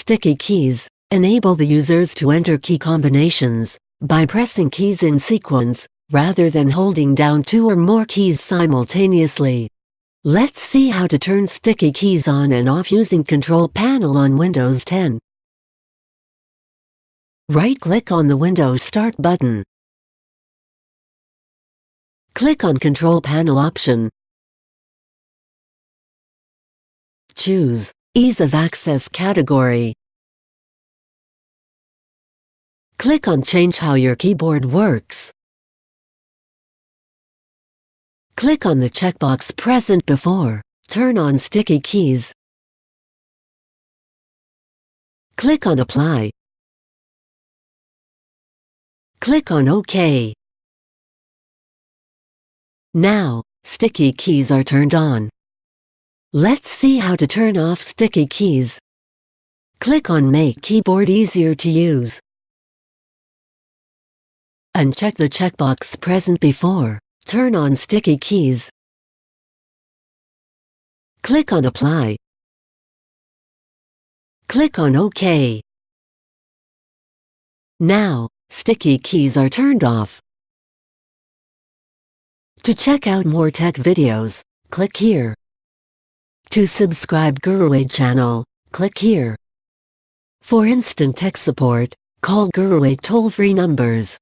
sticky keys, enable the users to enter key combinations by pressing keys in sequence, rather than holding down 2 or more keys simultaneously. Let's see how to turn sticky keys on and off using Control Panel on Windows 10. Right-click on the Windows Start button. Click on Control Panel option. Choose Ease of Access category. Click on Change how your keyboard works. Click on the checkbox present before Turn on sticky keys. Click on Apply. Click on OK. Now, sticky keys are turned on. Let's see how to turn off sticky keys. Click on Make Keyboard Easier to Use. Uncheck the checkbox present before Turn on sticky keys. Click on Apply. Click on OK. Now, sticky keys are turned off. To check out more tech videos, click here. To subscribe GuruAid channel, click here. For instant tech support, call GuruAid toll-free numbers